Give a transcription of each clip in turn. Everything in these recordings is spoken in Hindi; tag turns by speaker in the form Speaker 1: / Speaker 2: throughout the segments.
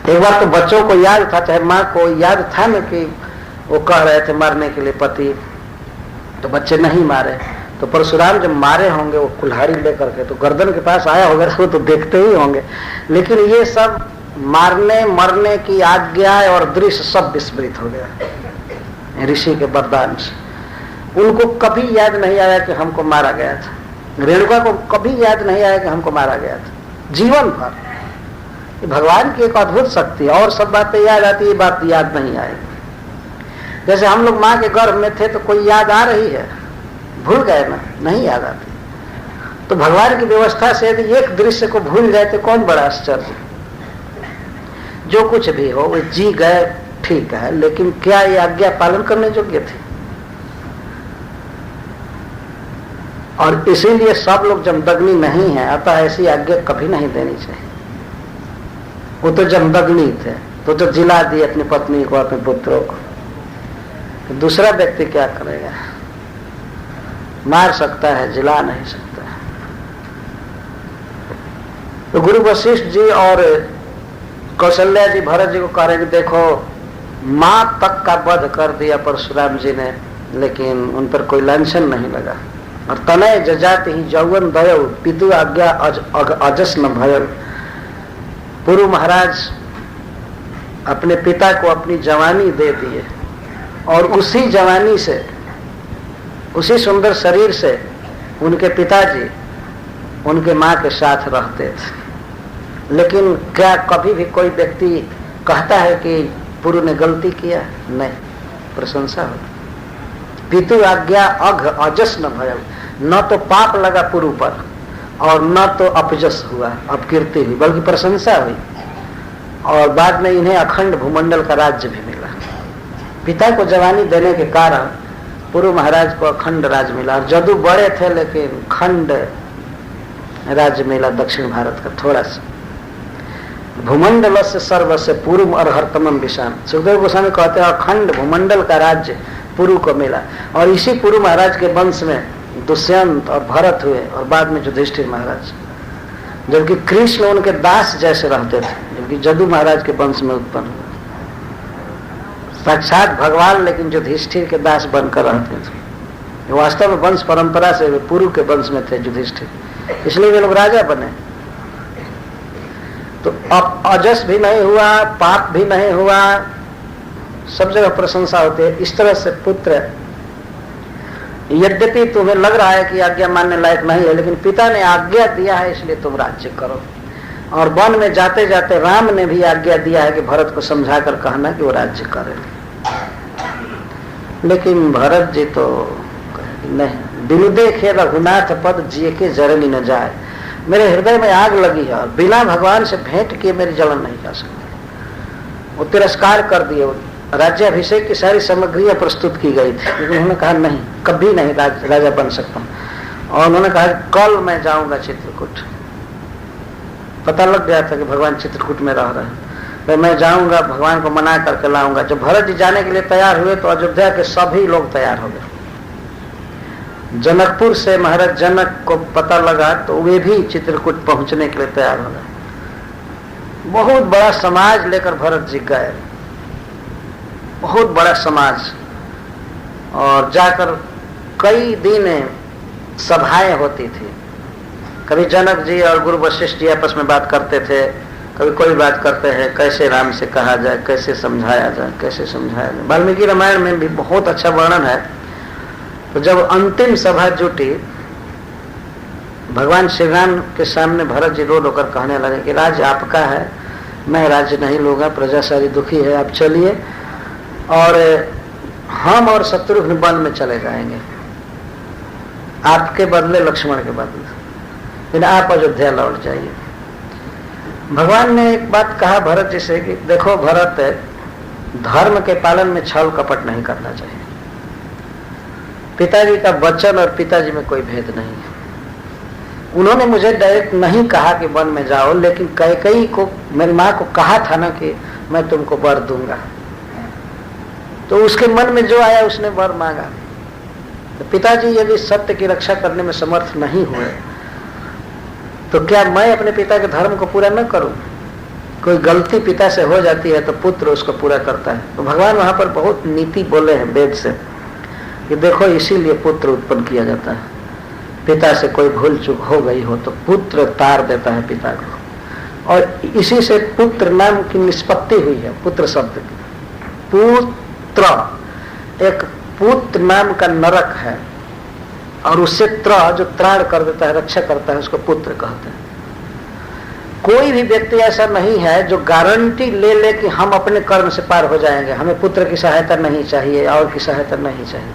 Speaker 1: एक बार तो बच्चों को याद था, चाहे माँ को याद था ना कि वो कह रहे थे मारने के लिए पति, तो बच्चे नहीं मारे। तो परशुराम जब मारे होंगे वो कुल्हाड़ी लेकर के, तो गर्दन के पास आया होगा, वो तो देखते ही होंगे। लेकिन ये सब मारने मरने की आज्ञा और दृश्य सब विस्मृत हो गया ऋषि के वरदान से। उनको कभी याद नहीं आया कि हमको मारा गया था। रेणुका को कभी याद नहीं आया कि हमको मारा गया था। जीवन भर भगवान की एक अद्भुत शक्ति है। और सब बातें याद आती, ये बात याद नहीं आएगी। जैसे हम लोग माँ के गर्भ में थे तो कोई याद आ रही है, भूल गए ना, नहीं याद आती। तो भगवान की व्यवस्था से यदि एक दृश्य को भूल जाए तो कौन बड़ा आश्चर्य। जो कुछ भी हो वो जी गए, ठीक है, लेकिन क्या ये आज्ञा पालन करने योग्य थी? और इसीलिए सब लोग जमदग्नि नहीं है, अतः ऐसी आज्ञा कभी नहीं देनी चाहिए। वो तो जमदग्नि थे, तो जिला दिए अपनी पत्नी को, अपने पुत्रों को। तो दूसरा व्यक्ति क्या करेगा? मार सकता है, जिला नहीं सकता है। तो गुरु वशिष्ठ जी और कौशल्या जी भरत जी को कह रहे कि देखो, मां तक का वध कर दिया परशुराम जी ने, लेकिन उन पर कोई लांछन नहीं लगा। और तनय जजाति ही जौवन दयो पितु आज्ञा अजस न भयल। पुरु महाराज अपने पिता को अपनी जवानी दे दिए और उसी जवानी से, उसी सुंदर शरीर से उनके पिताजी उनके माँ के साथ रहते थे। लेकिन क्या कभी भी कोई व्यक्ति कहता है कि पुरु ने गलती किया? नहीं, प्रशंसा हो। पितु आज्ञा अजस न भयल। न तो पाप लगा पुरु पर और न तो अपजस हुआ, अपकीर्ति हुई, बल्कि प्रशंसा हुई। और बाद में इन्हें अखंड भूमंडल का राज्य भी मिला। पिता को जवानी देने के कारण पुरु महाराज को अखंड राज्य मिला। और जदू बड़े थे लेकिन खंड राज्य मिला दक्षिण भारत का थोड़ा सा। भूमंडल से सर्व से पूर्व और हरतमम विषाम। सुखदेव गोस्वामी कहते हैं अखंड भूमंडल का राज्य पुरु को मिला। और इसी पुरु महाराज के वंश में दुष्यंत और भरत हुए और बाद में युधिष्ठिर महाराज। जबकि कृष्ण उनके दास जैसे रहते थे, जबकि जदू महाराज के वंश में उत्पन्न हुए। साक्षात भगवान लेकिन युधिष्ठिर के दास बनकर रहते थे। वास्तव में वंश परंपरा से वे पुरु के वंश में थे युधिष्ठिर, इसलिए वे लोग राजा बने। तो अब अजस भी नहीं हुआ, पाप भी नहीं हुआ, सब जगह प्रशंसा होती है। इस तरह से पुत्र, यद्यपि तुम्हें लग रहा है कि आज्ञा मानने लायक नहीं है, लेकिन पिता ने आज्ञा दिया है इसलिए तुम राज्य करो। और वन में जाते जाते राम ने भी आज्ञा दिया है कि भरत को समझा कर कहना कि वो राज्य करे। लेकिन भरत जी तो नहीं, बिनु देखे रघुनाथ पद जिए के जरनी न जाए। मेरे हृदय में आग लगी है और बिना भगवान से भेंट किए मेरी जलन नहीं जा सकती। वो तिरस्कार कर दिए। राज्याभिषेक की सारी सामग्रियां प्रस्तुत की गई थी, लेकिन उन्होंने कहा नहीं, कभी नहीं राजा बन सकता हूं। और उन्होंने कहा कल मैं जाऊंगा चित्रकूट। पता लग गया था कि भगवान चित्रकूट में रह रहे हैं। तो मैं जाऊंगा, भगवान को मना करके लाऊंगा। जब भरत जी जाने के लिए तैयार हुए तो अयोध्या के सभी लोग तैयार हो गए। जनकपुर से महाराज जनक को पता लगा तो वे भी चित्रकूट पहुंचने के लिए तैयार हो गए। बहुत बड़ा समाज लेकर भरत जी गए, बहुत बड़ा समाज। और जाकर कई दिन सभाएं होती थी। कभी जनक जी और गुरु वशिष्ठ जी आपस में बात करते थे, कभी कोई बात करते हैं कैसे राम से कहा जाए, कैसे समझाया जाए, कैसे समझाया जाए। वाल्मीकि रामायण में भी बहुत अच्छा वर्णन है। तो जब अंतिम सभा जुटी, भगवान श्री राम के सामने भरत जी रो रोकर कहने लगे कि राज्य आपका है, मैं राज्य नहीं लूंगा, प्रजा सारी दुखी है, आप चलिए और हम और शत्रुघ्न वन में चले जाएंगे, आपके बदले लक्ष्मण के बदले, लेकिन आप अयोध्या लौट जाइए। भगवान ने एक बात कहा भरत जी से कि देखो भरत, धर्म के पालन में छल कपट नहीं करना चाहिए। पिताजी का वचन और पिताजी में कोई भेद नहीं है। उन्होंने मुझे डायरेक्ट नहीं कहा कि वन में जाओ, लेकिन कैकेयी को, मेरी माँ को कहा था ना कि मैं तुमको वर दूंगा। तो उसके मन में जो आया उसने वर मांगा। तो पिताजी यदि सत्य की रक्षा करने में समर्थ नहीं हुए तो क्या मैं अपने पिता के धर्म को पूरा न करूं? कोई गलती पिता से हो जाती है तो पुत्र उसको पूरा करता है। तो भगवान वहां पर बहुत नीति बोले हैं वेद से कि देखो इसीलिए पुत्र उत्पन्न किया जाता है। पिता से कोई भूल चूक हो गई हो तो पुत्र तार देता है पिता को, और इसी से पुत्र नाम की निष्पत्ति हुई है। पुत्र शब्द की, पुत्र, एक पुत्र नाम का नरक है और उससे त्र जो त्राण कर देता है, रक्षा करता है, उसको पुत्र कहते हैं। कोई भी व्यक्ति ऐसा नहीं है जो गारंटी ले ले कि हम अपने कर्म से पार हो जाएंगे, हमें पुत्र की सहायता नहीं चाहिए और की सहायता नहीं चाहिए,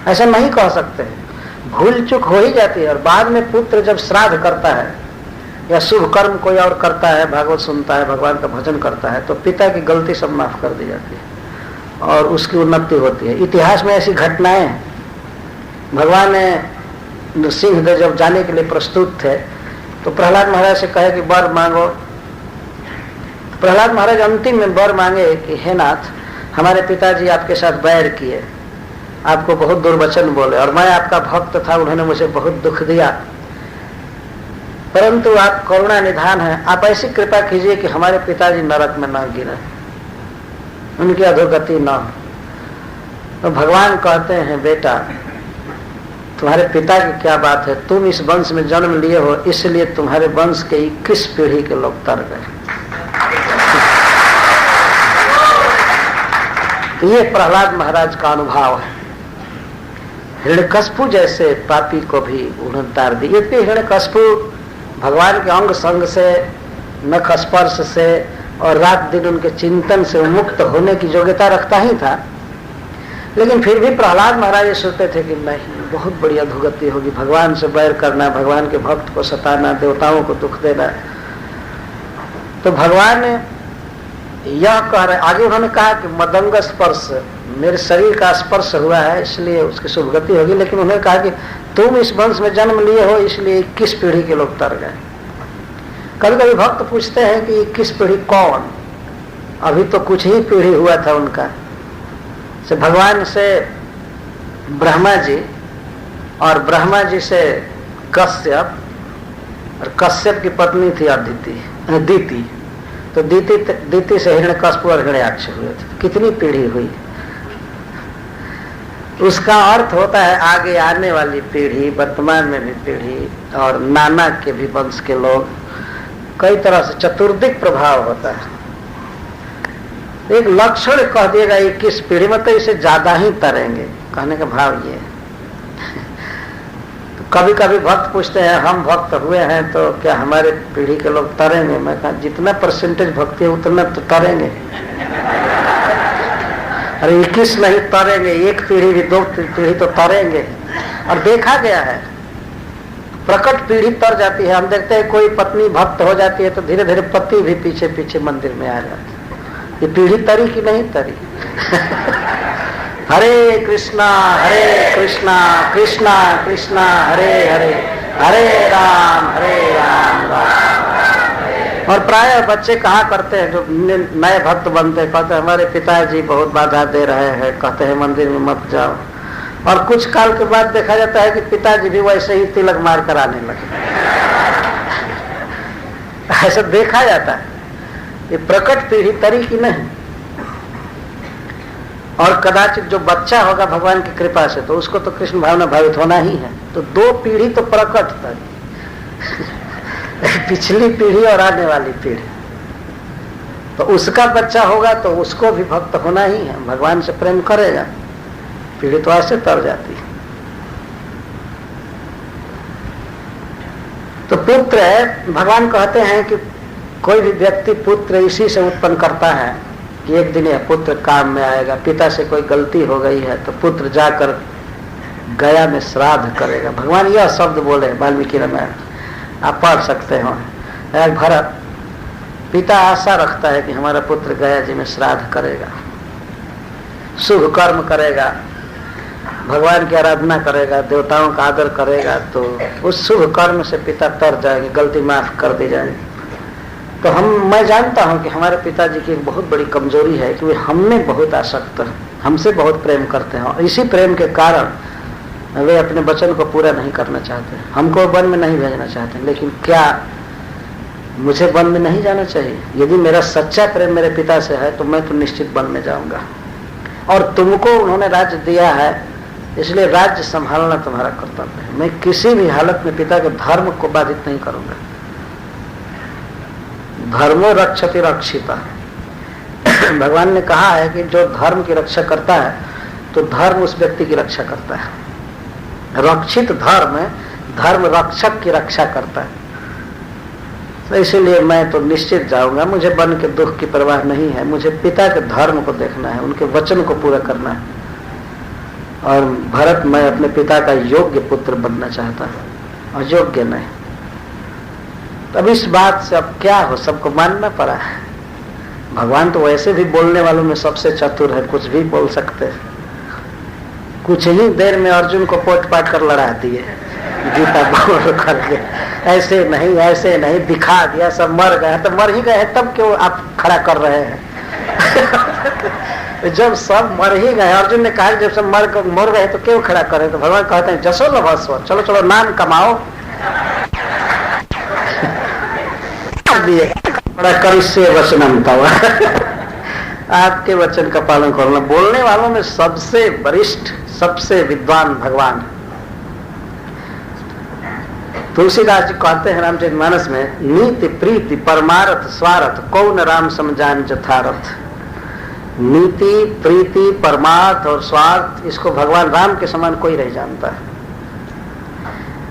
Speaker 1: ऐसा नहीं कह सकते हैं। भूल चूक हो ही जाती है और बाद में पुत्र जब श्राद्ध करता है या शुभ कर्म कोई और करता है, भागवत सुनता है, भगवान का भजन करता है, तो पिता की गलती सब माफ कर दी जाती है और उसकी उन्नति होती है। इतिहास में ऐसी घटनाएं हैं। भगवान ने सिंहदेव जब जाने के लिए प्रस्तुत थे तो प्रहलाद महाराज से कहे कि वर मांगो। प्रहलाद महाराज अंतिम में वर मांगे कि हे नाथ, हमारे पिताजी आपके साथ बैर किए, आपको बहुत दुर्वचन बोले और मैं आपका भक्त था, उन्होंने मुझे बहुत दुख दिया, परंतु आप करुणा निधान है, आप ऐसी कृपा कीजिए कि हमारे पिताजी नरक में न गिरे, उनकी अधोगति न हो। तो भगवान कहते हैं बेटा तुम्हारे पिता की क्या बात है, तुम इस वंश में जन्म लिए हो इसलिए तुम्हारे वंश के 21 पीढ़ी के लोग तर गए। ये प्रहलाद महाराज का अनुभव है। हिरण्यकश्यप जैसे पापी को भी उन्होंने तार दी। ये हिरण्यकश्यप भगवान के अंग संग से, नख स्पर्श से और रात दिन उनके चिंतन से मुक्त होने की योग्यता रखता ही था, लेकिन फिर भी प्रहलाद महाराज ये सोचते थे कि नहीं, बहुत बड़ी अधोगति होगी, भगवान से बैर करना, भगवान के भक्त को सताना, देवताओं को दुख देना। तो भगवान ने यह कह रहे, आगे उन्होंने कहा कि मदंग स्पर्श, मेरे शरीर का स्पर्श हुआ है इसलिए उसकी शुभगति होगी, लेकिन उन्होंने कहा कि तुम इस वंश में जन्म लिए हो इसलिए 21 पीढ़ी के लोग तर गए। कभी कभी भक्त पूछते हैं कि 21 पीढ़ी कौन, अभी तो कुछ ही पीढ़ी हुआ था उनका। से भगवान से ब्रह्मा जी और ब्रह्मा जी से कश्यप, और कश्यप की पत्नी थी दीति, तो दीति से हिरण्यकश्यप और हिरण्याक्ष हुए थे। कितनी पीढ़ी हुई, उसका अर्थ होता है आगे आने वाली पीढ़ी, वर्तमान में भी पीढ़ी और नाना के भी वंश के लोग, कई तरह से चतुर्दिक प्रभाव होता है। एक लक्षण कह दिएगा 21 पीढ़ी, मतलब इसे ज्यादा ही तरेंगे, कहने का भाव ये है। तो कभी कभी भक्त पूछते हैं हम भक्त हुए हैं तो क्या हमारे पीढ़ी के लोग तरेंगे? मैं कहा जितना परसेंटेज भक्ति है उतना तो तरेंगे। अरे 21 नहीं तरेंगे, एक पीढ़ी भी, 2 पीढ़ी तो तरेंगे। और देखा गया है प्रकट पीढ़ी तर जाती है। हम देखते हैं कोई पत्नी भक्त हो जाती है तो धीरे धीरे पति भी पीछे पीछे मंदिर में आ जाते हैं। ये पीढ़ी तरी कि नहीं तरी? हरे कृष्णा कृष्णा कृष्णा हरे हरे, हरे राम राम राम। और प्राय बच्चे कहा करते हैं जो नए भक्त बनते हैं, कहते हैं हमारे पिताजी बहुत बाधा दे रहे हैं, कहते हैं मंदिर में मत जाओ। और कुछ काल के बाद देखा जाता है कि पिताजी भी वैसे ही तिलक मार कर आने लगे। ऐसा देखा जाता है। ये प्रकट पीढ़ी तरी की नहीं। और कदाचित जो बच्चा होगा भगवान की कृपा से तो उसको तो कृष्ण भावना भावित होना ही है। तो 2 पीढ़ी तो प्रकट तरी, पिछली पीढ़ी और आने वाली पीढ़ी। तो उसका बच्चा होगा तो उसको भी भक्त होना ही है, भगवान से प्रेम करेगा, पीढ़ी तो ऐसे तर जाती है। तो पुत्र, भगवान कहते हैं कि कोई भी व्यक्ति पुत्र इसी से उत्पन्न करता है कि एक दिन यह पुत्र काम में आएगा। पिता से कोई गलती हो गई है तो पुत्र जाकर गया में श्राद्ध करेगा। भगवान यह शब्द बोले वाल्मीकि रामायण, आप पढ़ सकते हो। भरत, पिता आशा रखता है कि हमारा पुत्र गया जी में श्राद्ध करेगा, शुभ कर्म करेगा, भगवान की आराधना करेगा, देवताओं का आदर करेगा, तो उस शुभ कर्म से पिता तर जाएंगे, गलती माफ कर दी जाएगी। तो मैं जानता हूं कि हमारे पिताजी की एक बहुत बड़ी कमजोरी है कि वे हमें बहुत आसक्त हैं, हमसे बहुत प्रेम करते हैं, और इसी प्रेम के कारण वे अपने वचन को पूरा नहीं करना चाहते, हमको वन में नहीं भेजना चाहते। लेकिन क्या मुझे वन में नहीं जाना चाहिए। यदि मेरा सच्चा प्रेम मेरे पिता से है तो मैं तो निश्चित वन में जाऊंगा। और तुमको उन्होंने राज्य दिया है, इसलिए राज्य संभालना तुम्हारा कर्तव्य है। मैं किसी भी हालत में पिता के धर्म को बाधित नहीं करूंगा। धर्मो रक्षति रक्षिता। भगवान ने कहा है कि जो धर्म की रक्षा करता है तो धर्म उस व्यक्ति की रक्षा करता है। रक्षित धर्म धर्म रक्षक की रक्षा करता है। तो इसीलिए मैं तो निश्चित जाऊंगा। मुझे वन के दुख की परवाह नहीं है। मुझे पिता के धर्म को देखना है, उनके वचन को पूरा करना है। और भरत, मैं अपने पिता का योग्य पुत्र बनना चाहता हूं, अयोग्य नहीं। तब इस बात से अब क्या हो, सबको मानना पड़ा है। भगवान तो वैसे भी बोलने वालों में सबसे चतुर है, कुछ भी बोल सकते हैं। कुछ ही देर में अर्जुन को पोट पाट कर लड़ा दिए, गीता बोल करके ऐसे नहीं दिखा दिया, सब मर गए। तो मर ही गए तब क्यों आप खड़ा कर रहे हैं? जब सब मर ही गए, अर्जुन ने कहा जब सब मर गए तो क्यों खड़ा करे? तो भगवान कहते हैं जसो लभस्व, चलो चलो नाम कमाओ। बड़ा करिष्ये वचनम तव। आपके वचन का पालन करना। बोलने वालों में सबसे वरिष्ठ, सबसे विद्वान भगवान। तुलसीदास जी कहते हैं रामचरितमानस में, नीति प्रीति परमारथ स्वार्थ कौन राम समझान जथारथ। नीति प्रीति परमार्थ और स्वार्थ, इसको भगवान राम के समान कोई नहीं जानता है।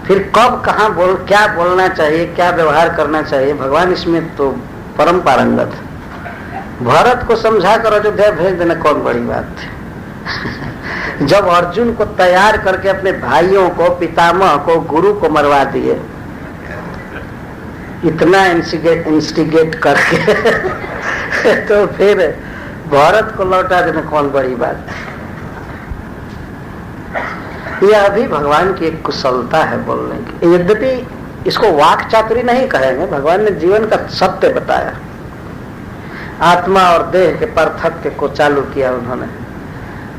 Speaker 1: फिर कब कहाँ क्या बोलना चाहिए, क्या व्यवहार करना चाहिए, भगवान इसमें तो परम पारंगत। भरत को समझा कर अयोध्या भेज देना कौन बड़ी बात थी। जब अर्जुन को तैयार करके अपने भाइयों को, पितामह को, गुरु को मरवा दिए, इतना इंस्टिगेट करके तो फिर भारत को लौटा देना कौन बड़ी बात है। यह भी भगवान की एक कुशलता है बोलने की। यद्यपि इसको वाक चातुरी नहीं कहेंगे, भगवान ने जीवन का सत्य बताया। आत्मा और देह के पार्थक्य को चालू किया उन्होंने।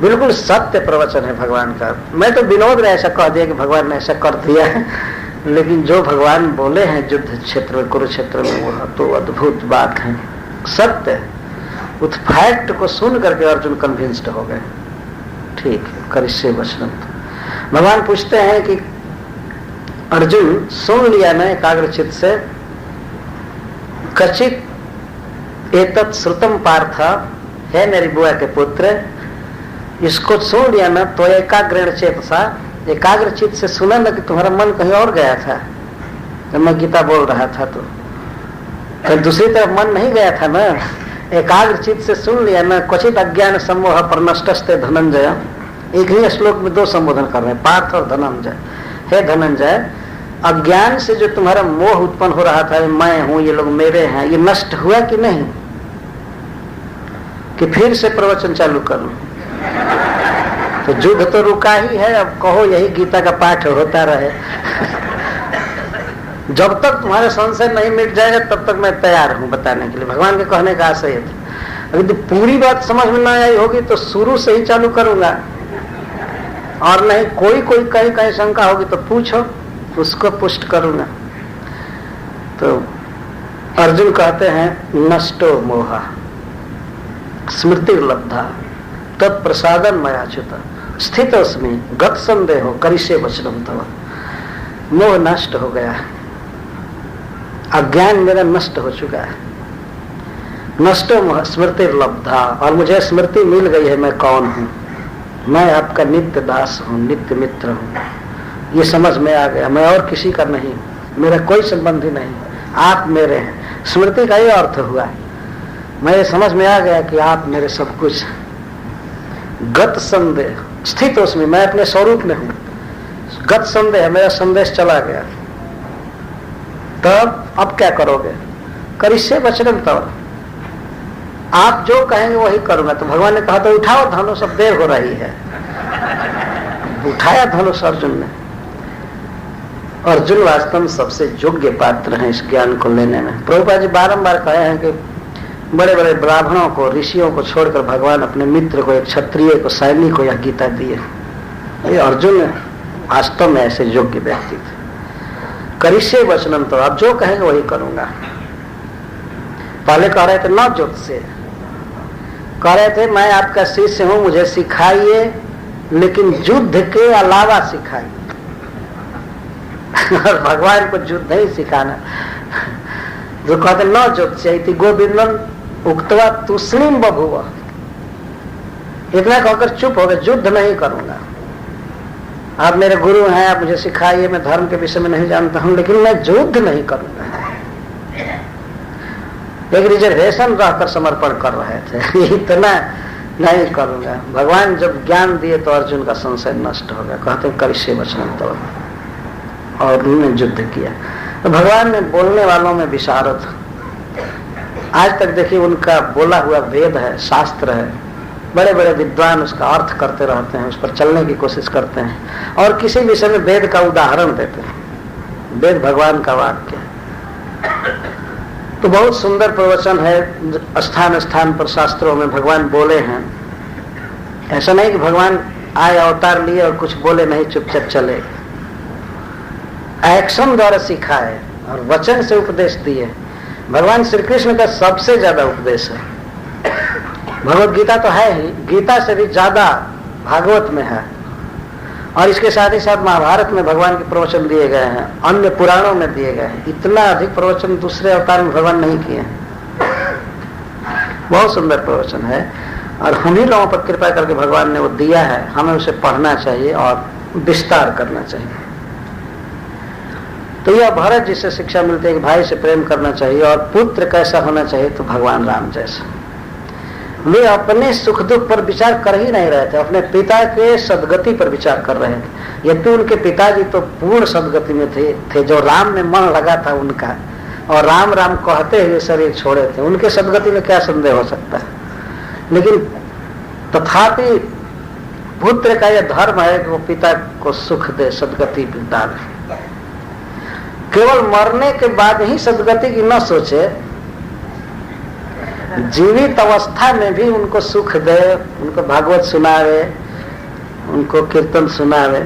Speaker 1: बिल्कुल सत्य प्रवचन है भगवान का। मैं तो विनोद ने ऐसा कह दिया कि भगवान ने ऐसा कर दिया है, लेकिन जो भगवान बोले हैं युद्ध क्षेत्र में, कुरुक्षेत्र में, वह तो अद्भुत बात है, सत्य है। उस फैक्ट को सुन करके अर्जुन कन्विंस्ड हो गए। ठीक है, करिष्ये वचनम। भगवान पूछते हैं कि अर्जुन सुन लिया ना एकाग्रचित से, कचित एतत् श्रुतम पार्थ, है मेरी बुआ के पुत्र, इसको सुन लिया ना तो एकाग्रण चेतसा, एकाग्रचित से सुना ना कि तुम्हारा मन कहीं और गया था जब मैं गीता बोल रहा था, तो कहीं दूसरी तरफ मन नहीं गया था ना। एकाग्रचित से सुन लिया ना, क्वचित अज्ञान सम्मोह प्रनष्टस्ते धनंजय। एक ही श्लोक में दो संबोधन कर रहे हैं, पार्थ और धनंजय। हे धनंजय, अज्ञान से जो तुम्हारा मोह उत्पन्न हो रहा था, मैं हूं, ये लोग मेरे हैं, ये नष्ट हुआ कि नहीं? कि फिर से प्रवचन चालू करूं? तो युद्ध तो रुका ही है, अब कहो यही गीता का पाठ होता रहे। जब तक तुम्हारे संशय नहीं मिट जाएगा तब तक मैं तैयार हूं बताने के लिए। भगवान के कहने का आशय है। अगर तो पूरी बात समझ में ना आई होगी तो शुरू से ही चालू करूंगा, और नहीं कोई कहीं कहीं शंका होगी तो पूछो, उसको पुष्ट करूंगा। तो अर्जुन कहते हैं नष्टो मोहा स्मृति लब्धा तत्प्रसादन मयाच्युत स्थितोस्मि गत संदेहो करिष्ये वचनम तव। मोह नष्ट हो गया, अज्ञान मेरा नष्ट हो चुका है। नष्टो मोह स्मृति लब्धा, और मुझे स्मृति मिल गई है मैं कौन हूँ। मैं आपका नित्य दास हूँ, नित्य मित्र हूँ, ये समझ में आ गया। मैं और किसी का नहीं, मेरा कोई संबंधी नहीं, आप मेरे हैं। स्मृति का ये अर्थ हुआ, मैं ये समझ में आ गया कि आप मेरे सब कुछ। गत संदेह स्थित उसमें, मैं अपने स्वरूप में हूँ। गत संदेह, मेरा संदेश चला गया। तब अब क्या करोगे? करिष्ये वचनम तव, आप जो कहेंगे वही करूंगा। तो भगवान ने कहा तो उठाओ धनुष, अब देर हो रही है। उठाया धनुष अर्जुन ने। अर्जुन वास्तव में सबसे योग्य पात्र हैं इस ज्ञान को लेने में। प्रभुपाद जी बारंबार कहे हैं कि बड़े बड़े ब्राह्मणों को, ऋषियों को छोड़कर भगवान अपने मित्र को, एक क्षत्रिय को, सैनिक को यह गीता दी है। ये अर्जुन वास्तव में ऐसे योग्य व्यक्ति थे। करिष्ये वचनम तो, आप जो कहेंगे वही करूंगा। पहले कह रहे थे न ज्योतिषे, कह रहे थे मैं आपका शिष्य हूं, मुझे सिखाइए, लेकिन युद्ध के अलावा सिखाइए। और भगवान को युद्ध नहीं सिखाना। जो कहते न ज्योतिषे गोविंदन उक्तवा तुष्णीम बभुव, इतना कहकर चुप हो गए, युद्ध नहीं करूंगा। आप मेरे गुरु हैं, आप मुझे सिखाइए, मैं धर्म के विषय में नहीं जानता हूं, लेकिन मैं युद्ध नहीं करूंगा। एक रिजर्वेशन रहकर समर्पण कर रहे थे, इतना नहीं करूंगा। भगवान जब ज्ञान दिए तो अर्जुन का संशय नष्ट हो गया, कहते करिष्ये वचनं तव, और उन्होंने युद्ध किया। तो भगवान ने बोलने वालों में विशारद, आज तक देखिए उनका बोला हुआ वेद है, शास्त्र है, बड़े बड़े विद्वान उसका अर्थ करते रहते हैं, उस पर चलने की कोशिश करते हैं, और किसी विषय में वेद का उदाहरण देते हैं। वेद भगवान का वाक्य है। तो बहुत सुंदर प्रवचन है, स्थान स्थान पर शास्त्रों में भगवान बोले हैं। ऐसा नहीं कि भगवान आए अवतार लिए और कुछ बोले नहीं, चुपचाप चले। एक्शन द्वारा सिखाए और वचन से उपदेश दिए। भगवान श्री कृष्ण का सबसे ज्यादा उपदेश है। भगवत गीता तो है ही, गीता से भी ज्यादा भागवत में है, और इसके साथ ही साथ महाभारत में भगवान के प्रवचन दिए गए हैं, अन्य पुराणों में दिए गए हैं। इतना अधिक प्रवचन दूसरे अवतार में भगवान नहीं किए हैं। बहुत सुंदर प्रवचन है, और हम ही लोगों पर कृपा करके भगवान ने वो दिया है। हमें उसे पढ़ना चाहिए और विस्तार करना चाहिए। तो यह भरत जिससे शिक्षा मिलती है कि भाई से प्रेम करना चाहिए, और पुत्र कैसा होना चाहिए, तो भगवान राम जैसा। वे अपने सुख दुख पर विचार कर ही नहीं रहे थे, अपने पिता के सदगति पर विचार कर रहे थे। यद्यपि उनके पिताजी तो पूर्ण सदगति में थे जो राम में मन लगा था उनका, और राम राम कहते हुए शरीर छोड़े थे, उनके सदगति में क्या संदेह हो सकता है। लेकिन तथापि पुत्र का यह धर्म है कि वो पिता को सुख दे, सदगति डाले। केवल मरने के बाद ही सदगति की न सोचे, जीवित अवस्था में भी उनको सुख दे, उनको भागवत सुनावे, उनको कीर्तन सुनावे।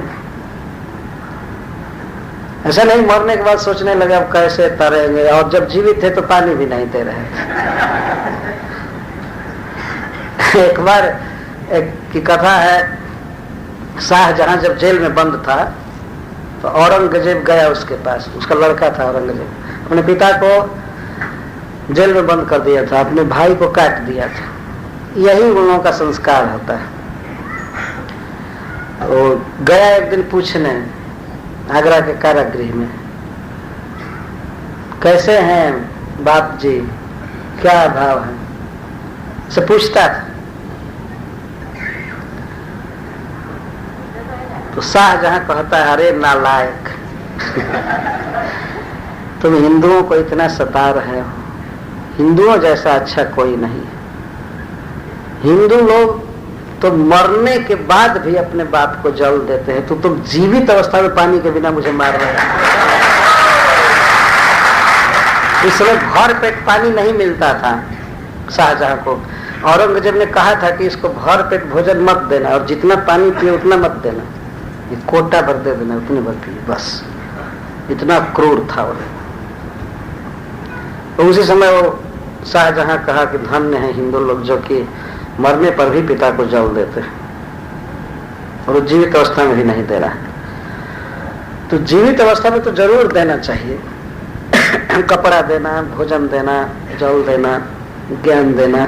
Speaker 1: ऐसा नहीं मरने के बाद सोचने लगे अब कैसे तरेंगे, और जब जीवित थे तो पानी भी नहीं दे रहे थे। एक बार एक की कथा है, शाहजहां जब जेल में बंद था तो औरंगजेब गया उसके पास, उसका लड़का था औरंगजेब, अपने पिता को जेल में बंद कर दिया था, अपने भाई को काट दिया था। यही उन लोगों का संस्कार होता है। वो गया एक दिन पूछने आगरा के कारागृह में, कैसे हैं बाप जी, क्या भाव है, से पूछता था। तो शाहजहां कहता है, अरे नालायक, तुम हिंदुओं को इतना सता रहे हो, हिंदुओं जैसा अच्छा कोई नहीं। हिंदू लोग तो मरने के बाद भी अपने बाप को जल देते हैं, तो तुम जीवित अवस्था में पानी के बिना मुझे मार रहे हो। इस समय भर पेट पानी नहीं मिलता था शाहजहां को। औरंगजेब ने कहा था कि इसको भर पेट भोजन मत देना, और जितना पानी पिए उतना मत देना, ये कोटा भर दे देना, उतने भर पिए बस। इतना क्रूर था वो। तो उसी समय वो शाहजहां कहा कि धन्य है हिंदू लोग जो कि मरने पर भी पिता को जल देते हैं, और वो जीवित अवस्था में भी नहीं दे रहा है। तो जीवित अवस्था में तो जरूर देना चाहिए, कपड़ा देना, भोजन देना, जल देना, ज्ञान देना।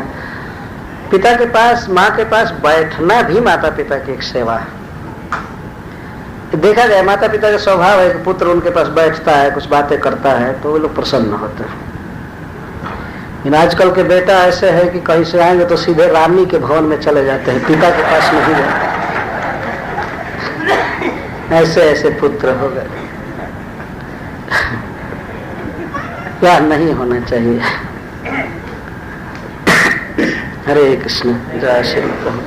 Speaker 1: पिता के पास, माँ के पास बैठना भी माता पिता की एक सेवा है। देखा जाए माता पिता का स्वभाव है कि पुत्र उनके पास बैठता है, कुछ बातें करता है, तो वो लोग प्रसन्न होते हैं। लेकिन आजकल के बेटा ऐसे है कि कहीं से आएंगे तो सीधे रानी के भवन में चले जाते हैं, पिता के पास नहीं जाते। ऐसे ऐसे पुत्र हो गए। क्या नहीं होना चाहिए। हरे कृष्ण, जय श्री राम।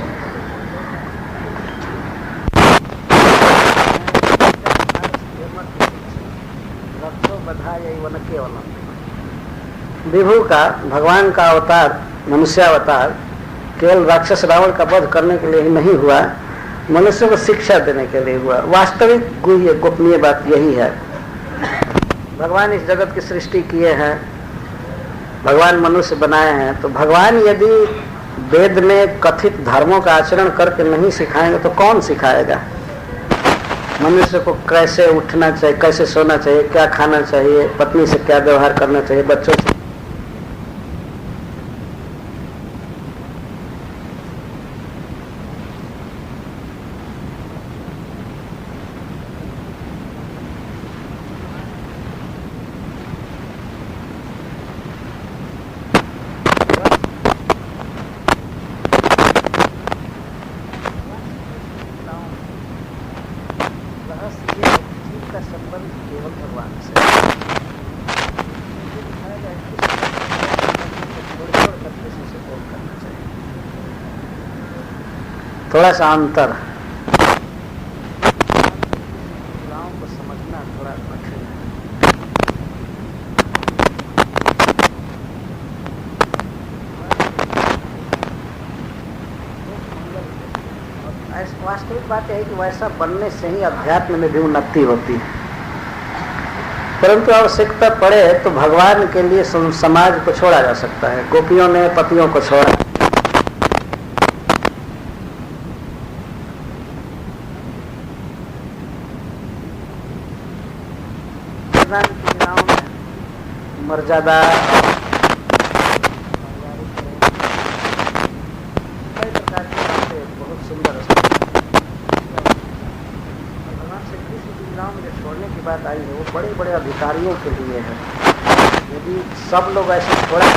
Speaker 1: विभु का, भगवान का अवतार, मनुष्यावतार केवल राक्षस रावण का वध करने के लिए ही नहीं हुआ, मनुष्य को शिक्षा देने के लिए हुआ। वास्तविक गोपनीय बात यही है। भगवान इस जगत की सृष्टि किए हैं भगवान मनुष्य बनाए हैं, तो भगवान यदि वेद में कथित धर्मों का आचरण करके नहीं सिखाएंगे तो कौन सिखाएगा? मनुष्य को कैसे उठना चाहिए, कैसे सोना चाहिए, क्या खाना चाहिए, पत्नी से क्या व्यवहार करना चाहिए, बच्चों से थोड़ा सा अंतर को समझना थोड़ा कठिन है। वास्तविक बात है कि वैसा बनने से ही अध्यात्म में भी उन्नति होती है, परंतु आवश्यकता पड़े तो भगवान के लिए समाज को छोड़ा जा सकता है। गोपियों ने पतियों को छोड़ा, मर्यादा कई प्रकार की बातें बहुत सुंदर है। भगवान श्री कृष्ण की लीलाओं में जो छोड़ने की बात आई है वो बड़े बड़े अधिकारियों के लिए है। यदि सब लोग ऐसे छोड़े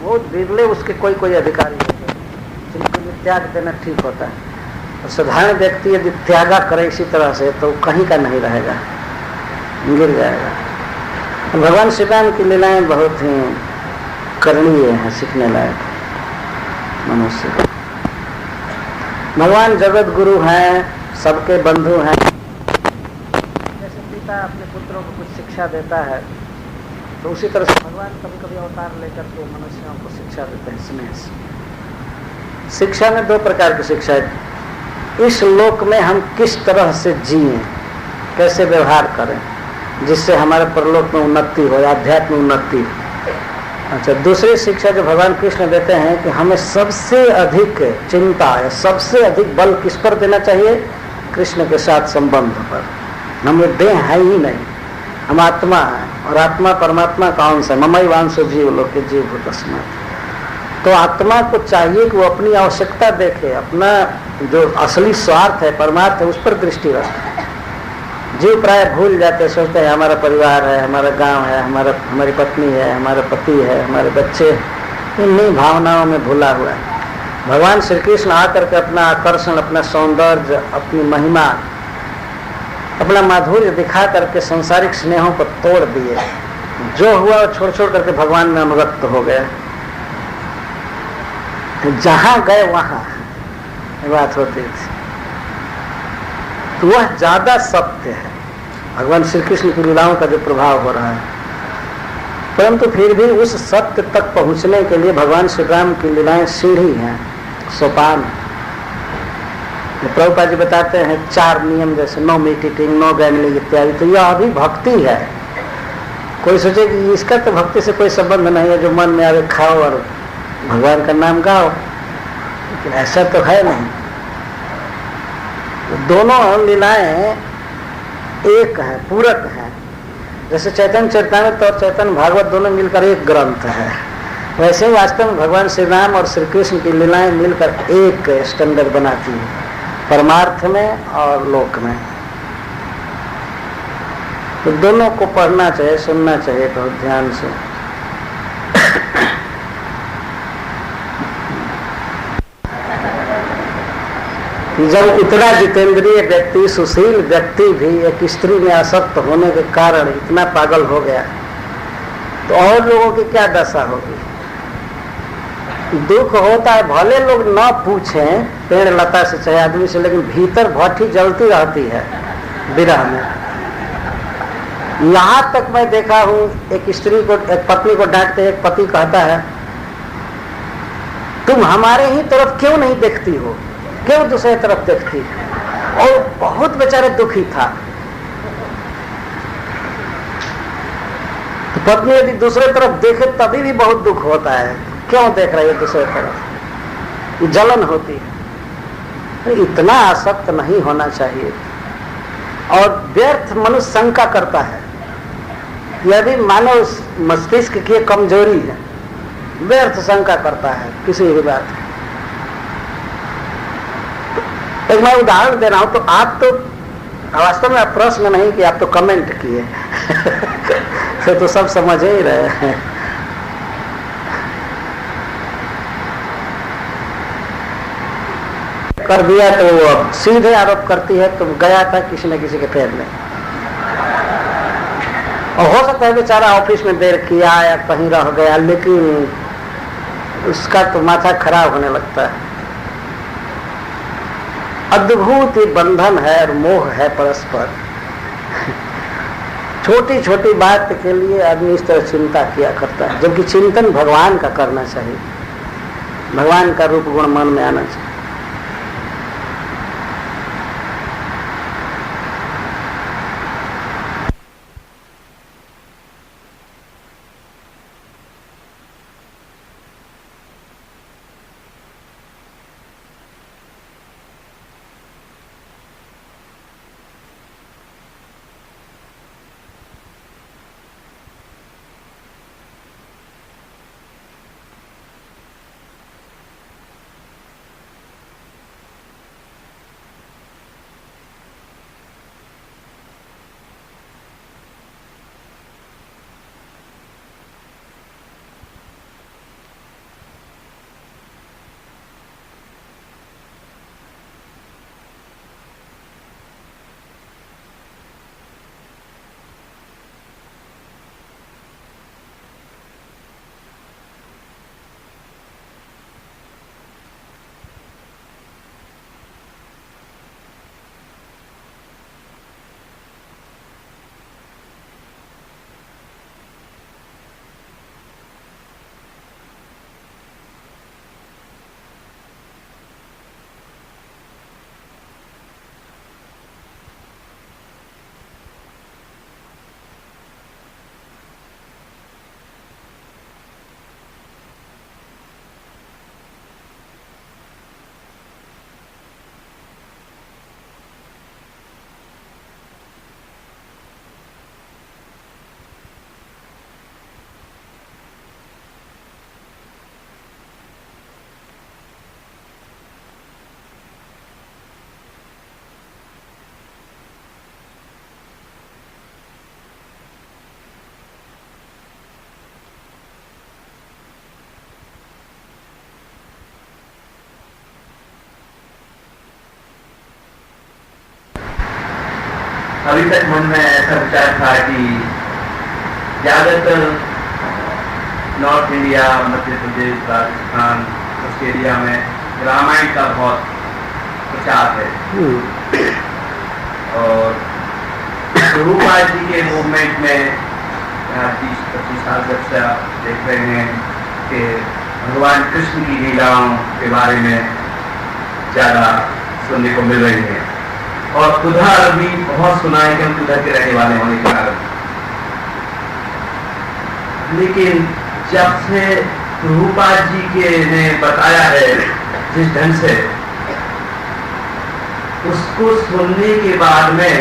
Speaker 1: बहुत बिरले उसके कोई कोई अधिकारी होते हैं जिनको ये त्याग देना ठीक होता है। और साधारण व्यक्ति यदि त्यागा करे इसी तरह से तो कहीं का नहीं रहेगा, गिर जाएगा। भगवान श्री राम की लीलाएं बहुत ही करणीय हैं, सीखने लायक मनुष्य को। भगवान जगत गुरु हैं, सबके बंधु हैं। जैसे पिता अपने पुत्रों को कुछ शिक्षा देता है तो उसी तरह से भगवान कभी कभी अवतार लेकर के मनुष्यों को शिक्षा देते हैं स्नेह से। शिक्षा में दो प्रकार की शिक्षा है। इस लोक में हम किस तरह से जिए, कैसे व्यवहार करें जिससे हमारे परलोक में उन्नति हो, आध्यात्म उन्नति हो। अच्छा, दूसरी शिक्षा जो भगवान कृष्ण देते हैं कि हमें सबसे अधिक चिंता है, सबसे अधिक बल किस पर देना चाहिए? कृष्ण के साथ संबंध पर। हमें देह है ही नहीं, हम आत्मा है, और आत्मा परमात्मा कौन सा? ममई वांसो जीव लोक के जीव भूतस्मात्। तो आत्मा को चाहिए कि वो अपनी आवश्यकता देखे, अपना जो असली स्वार्थ है, परमार्थ है, उस पर दृष्टि रखे। जीव प्राय भूल जाते, सोचते हैं हमारा परिवार है, हमारा गांव है, हमारी पत्नी है, हमारा पति है, हमारे बच्चे, इन्हीं भावनाओं में भूला हुआ है। भगवान श्री कृष्ण आकर के अपना आकर्षण, अपना सौंदर्य, अपनी महिमा, अपना माधुर्य दिखा करके संसारिक स्नेहों को तोड़ दिए। जो हुआ छोड़ छोड़ करके भगवान में अनुरक्त हो गया। जहां गए वहां बात होती थी, तो वह ज्यादा सत्य है भगवान श्री कृष्ण की लीलाओं का जो प्रभाव हो रहा है। परंतु फिर भी उस सत्य तक पहुंचने के लिए भगवान श्री राम की लीलाएं सीढ़ी हैं, सोपान। प्रभुपाद जी बताते हैं 4 नियम, जैसे no meat eating, no gambling इत्यादि। तो यह अभी भक्ति है। कोई सोचे कि इसका तो भक्ति से कोई संबंध नहीं है, जो मन में आवे खाओ और भगवान का नाम गाओ, लेकिन ऐसा तो है नहीं। दोनों लीलाएं एक है, पूरक है। जैसे चैतन्य चरितामृत और चैतन्य भागवत दोनों मिलकर एक ग्रंथ है, वैसे ही वास्तव में भगवान श्री राम और श्री कृष्ण की लीलाएं मिलकर एक स्टैंडर्ड बनाती है, परमार्थ में और लोक में। तो दोनों को पढ़ना चाहिए, सुनना चाहिए बहुत ध्यान से। जब इतना जितेंद्रिय व्यक्ति, सुशील व्यक्ति भी एक स्त्री में आसक्त होने के कारण इतना पागल हो गया, तो और लोगों की क्या दशा होगी? दुख होता है, भले लोग न पूछें पेड़ लता से चाहे आदमी से, लेकिन भीतर भट्ठी जलती रहती है विरह में। यहां तक मैं देखा हूं, एक स्त्री को, एक पत्नी को डांटते एक पति कहता है, तुम हमारे ही तरफ क्यों नहीं देखती हो, क्यों दूसरे तरफ देखती? और बहुत बेचारे दुखी था। तो पत्नी यदि दूसरे तरफ देखे तभी भी बहुत दुख होता है, क्यों देख रही है दूसरे तरफ, जलन होती है। तो इतना आसक्त नहीं होना चाहिए। और व्यर्थ मनुष्य शंका करता है, यदि मानो मस्तिष्क की कमजोरी है, व्यर्थ शंका करता है किसी भी बात। एक मैं उदाहरण दे रहा हूं, तो आप तो वास्तव में प्रश्न नहीं कि आप तो कमेंट किए तो सब समझ ही रहे हैं। कर दिया तो वो अब सीधे आरोप करती है, तो गया था किसी न किसी के पैर में। और हो सकता है बेचारा ऑफिस में देर किया या कहीं रह गया, लेकिन उसका तो माथा खराब होने लगता है। अद्भुत ही बंधन है और मोह है परस्पर। छोटी छोटी बात के लिए आदमी इस तरह चिंता किया करता है, जबकि चिंतन भगवान का करना चाहिए, भगवान का रूप गुण मन में आना चाहिए।
Speaker 2: अभी तक मन में ऐसा विचार था कि ज्यादातर नॉर्थ इंडिया, मध्य प्रदेश, राजस्थान, उस एरिया में रामायण का बहुत प्रचार है। और रूपा जी के मूवमेंट में 30-25 साल जब से आप देख रहे हैं कि भगवान कृष्ण की लीलाओं के बारे में ज्यादा सुनने को मिल रही है। और उधर भी बहुत सुना है कि हम उधर के रहने वाले होने के कारण, लेकिन जब से रूपा जी के ने बताया है जिस ढंग से, उसको सुनने के बाद में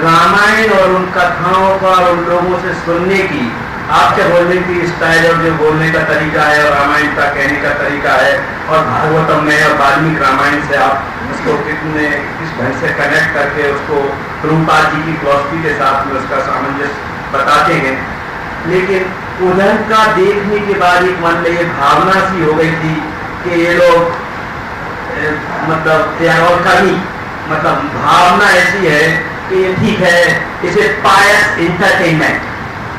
Speaker 2: रामायण और उन कथाओं का और उन लोगों से सुनने की, आपके बोलने की स्टाइल और जो बोलने का तरीका है और रामायण का कहने का तरीका है, और भागवतम में और वाल्मीकि रामायण से आप उसको किस ढंग से कनेक्ट करके उसको रूपा जी की फिलॉसफी के साथ में उसका सामंजस्य बताते हैं। लेकिन उधर का देखने के बाद एक मन में ये भावना सी हो गई थी कि ये लोग मतलब त्याग करनी, मतलब भावना ऐसी है कि ये ठीक है, इसे पायस इंटरटेनमेंट,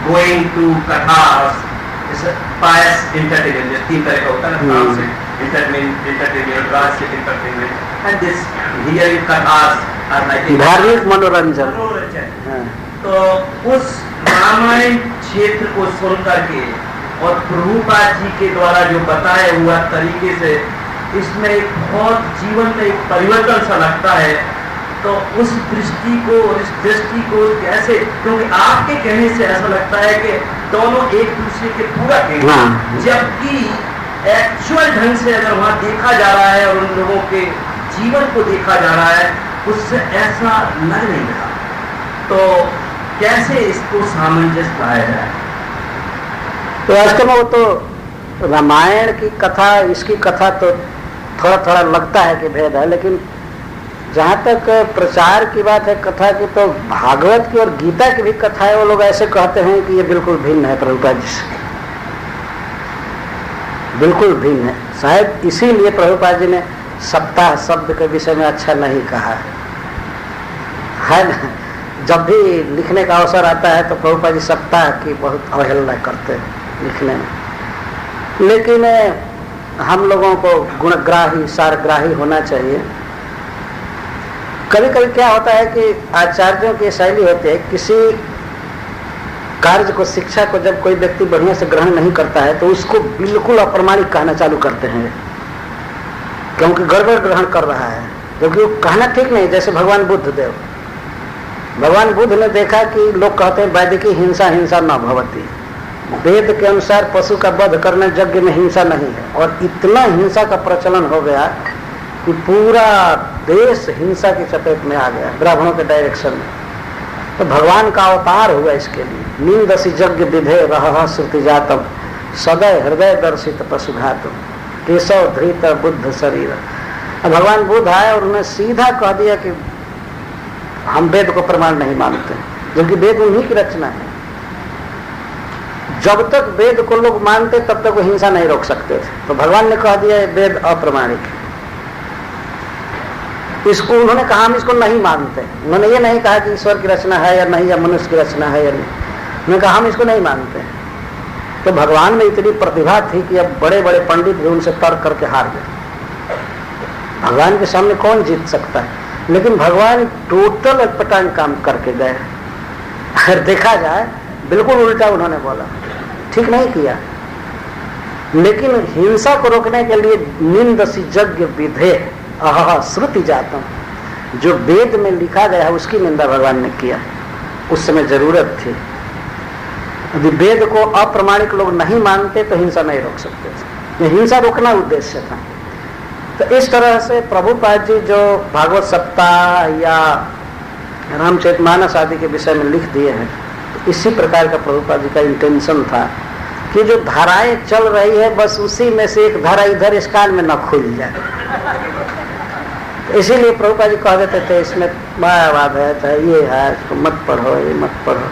Speaker 2: गोइंग टू कथास, पायस एंटरटेनमेंट, 3 तरह का होता है, entertainment, classic entertainment, and this hearing kathas are like
Speaker 1: धार्मिक मनोरंजन।
Speaker 2: तो उस रामायण क्षेत्र को सुन करके और प्रभुपाद जी के द्वारा जो बताया हुआ तरीके से इसमें एक बहुत जीवन में एक परिवर्तन सा लगता है। तो उस दृष्टि को, इस दृष्टि को कैसे, क्योंकि आपके कहने से ऐसा लगता है कि दोनों एक दूसरे के पूरा कहने, जबकि एक्चुअल ढंग से अगर वहाँ देखा जा रहा है और उन लोगों के जीवन को देखा जा रहा है, उससे ऐसा लग नहीं रहा। तो कैसे इसको सामंजस्य लाया जाए?
Speaker 1: तो वास्तव में वो तो रामायण की कथा, इसकी कथा तो थोड़ा थोड़ा लगता है कि भेद है, लेकिन जहाँ तक प्रचार की बात है कथा की, तो भागवत की और गीता की भी कथा है, वो लोग ऐसे कहते हैं कि ये बिल्कुल भिन्न है प्रभुपाद जी से, बिल्कुल भिन्न है। शायद इसीलिए प्रभुपाद जी ने सप्ताह शब्द के विषय में अच्छा नहीं कहा है ना। जब भी लिखने का अवसर आता है तो प्रभुपाद जी सप्ताह की बहुत अवहेलना करते हैं लिखने में, लेकिन हम लोगों को गुणग्राही सारग्राही होना चाहिए। कभी कभी क्या होता है कि आचार्यों की शैली होती है, किसी कार्य को, शिक्षा को जब कोई व्यक्ति बढ़िया से ग्रहण नहीं करता है तो उसको बिल्कुल अप्रमाणिक कहना चालू करते हैं, क्योंकि गड़बड़ ग्रहण कर रहा है, क्योंकि वो कहना ठीक नहीं। जैसे भगवान बुद्ध ने देखा कि लोग कहते हैं वैदिकी हिंसा हिंसा न भवती, वेद के अनुसार पशु का वध करने यज्ञ में हिंसा नहीं है, और इतना हिंसा का प्रचलन हो गया कि पूरा देश हिंसा की चपेट में आ गया, ब्राह्मणों के डायरेक्शन में। तो भगवान का अवतार हुआ इसके लिए, निंदसी यज्ञ विधे रह श्रुति जातम सदै हृदय दर्शित पशुघातम केशव धृत बुद्ध शरीर। भगवान बुद्ध आए और उन्हें सीधा कह दिया कि हम वेद को प्रमाण नहीं मानते, जबकि वेद उन्हीं की रचना है। जब तक वेद को लोग मानते तब तक वो हिंसा नहीं रोक सकते थे, तो भगवान ने कह दिया वेद अप्रमाणिक है। इसको उन्होंने कहा हम इसको नहीं मानते, उन्होंने ये नहीं कहा कि ईश्वर की रचना है या नहीं, या मनुष्य की रचना है या नहीं, उन्होंने कहा हम इसको नहीं मानते। तो भगवान में इतनी प्रतिभा थी कि अब बड़े बड़े पंडित भी उनसे तर्क करके हार गए। भगवान के सामने कौन जीत सकता है, लेकिन भगवान टोटल अटपटांग काम करके गए। अगर देखा जाए बिल्कुल उल्टा उन्होंने बोला, ठीक नहीं किया। लेकिन हिंसा को रोकने के लिए निंदसी यज्ञ विधे अह श्रुति जातम, जो वेद में लिखा गया है उसकी निंदा भगवान ने किया। उस समय जरूरत थी, यदि वेद को अप्रमाणिक लोग नहीं मानते तो हिंसा नहीं रोक सकते थे, हिंसा रोकना उद्देश्य था। तो इस तरह से प्रभुपाद जी जो भागवत सप्ताह या रामचरितमानस आदि के विषय में लिख दिए हैं, तो इसी प्रकार का प्रभुपाद जी का इंटेंशन था कि जो धाराएं चल रही है बस उसी में से एक धारा इधर इस काल में न खुल जाए। तो इसीलिए प्रभुपाद जी कह देते थे इसमें मायावाद है, चाहे ये है, इसको मत पढ़ो, ये मत पढ़ो,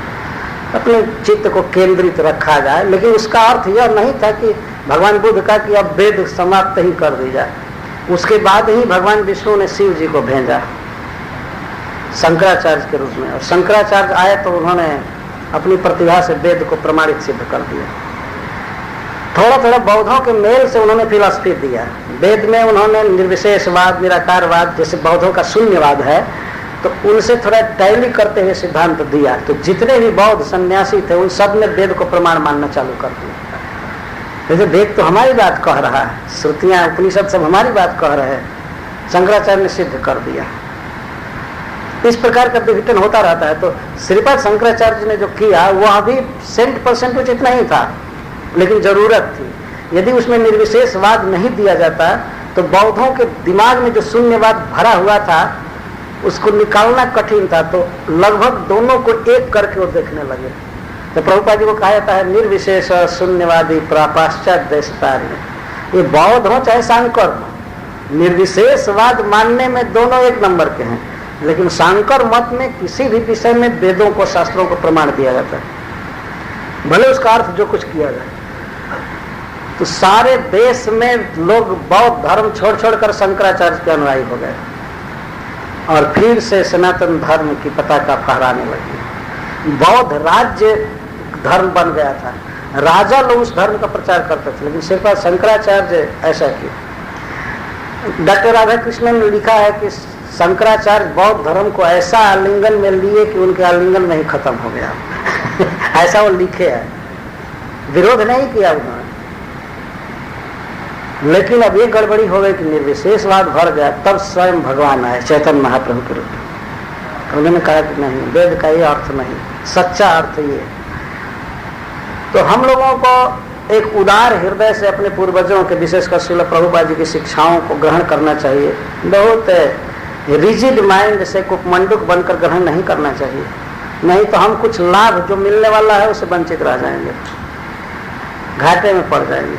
Speaker 1: अपने चित्त को केंद्रित रखा जाए। लेकिन उसका अर्थ यह नहीं था कि भगवान बुद्ध का कि अब वेद समाप्त ही कर दी जाए। उसके बाद ही भगवान विष्णु ने शिव जी को भेजा शंकराचार्य के रूप में, और शंकराचार्य आए तो उन्होंने अपनी प्रतिभा से वेद को प्रमाणित सिद्ध कर दिया। थोड़ा थोड़ा बौद्धों के मेल से उन्होंने फिलॉसफी दिया। वेद में उन्होंने निर्विशेषवाद, निराकारवाद, जैसे बौद्धों का शून्यवाद है, तो उनसे थोड़ा टैली करते हुए सिद्धांत दिया। तो जितने भी बौद्ध सन्यासी थे उन सब ने वेद को प्रमाण मानना चालू कर दिया। जैसे वेद तो हमारी बात कह रहा है, श्रुतियां उपनिषद सब हमारी बात कह रहे हैं, शंकराचार्य ने सिद्ध कर दिया। इस प्रकार का विघटन होता रहता है। तो श्रीपाद शंकराचार्य ने जो किया वह भी 100% कुछ इतना ही था, लेकिन जरूरत थी। यदि उसमें निर्विशेषवाद नहीं दिया जाता तो बौद्धों के दिमाग में जो शून्यवाद भरा हुआ था उसको निकालना कठिन था। तो लगभग दोनों को एक करके वो देखने लगे। तो प्रभुपाद जी को कहा जाता है निर्विशेष शून्यवादी पाश्चात्य देशतार्य। ये बौद्ध हो चाहे शांकर, निर्विशेषवाद मानने में दोनों एक नंबर के हैं, लेकिन शांकर मत में किसी भी विषय में वेदों को, शास्त्रों को प्रमाण दिया जाता है, भले उसका अर्थ जो कुछ किया जाए। तो सारे देश में लोग बौद्ध धर्म छोड़ छोड़कर शंकराचार्य के अनुयायी हो गए और फिर से सनातन धर्म की पताका फहराने लगी। बौद्ध राज्य धर्म बन गया था, राजा लोग उस धर्म का प्रचार करते थे, लेकिन श्रीपाद शंकराचार्य ऐसा किया। डॉक्टर राधाकृष्णन ने लिखा है कि शंकराचार्य बौद्ध धर्म को ऐसा आलिंगन में लिए कि उनके आलिंगन में ही खत्म हो गया। ऐसा वो लिखे है, विरोध नहीं किया उन्होंने। लेकिन अब ये गड़बड़ी हो गई कि निर्विशेषवाद भर गया, तब स्वयं भगवान आए चैतन्य महाप्रभु के रूप में। तो उन्होंने कहा कि नहीं, वेद का ये अर्थ नहीं, सच्चा अर्थ ये। तो हम लोगों को एक उदार हृदय से अपने पूर्वजों के, विशेषकर श्रील प्रभुपाद जी की शिक्षाओं को ग्रहण करना चाहिए। बहुत रिजिड माइंड से कुपमंडुक बनकर ग्रहण नहीं करना चाहिए, नहीं तो हम कुछ लाभ जो मिलने वाला है उससे वंचित रह जाएंगे, घाटे में पड़ जाएंगे।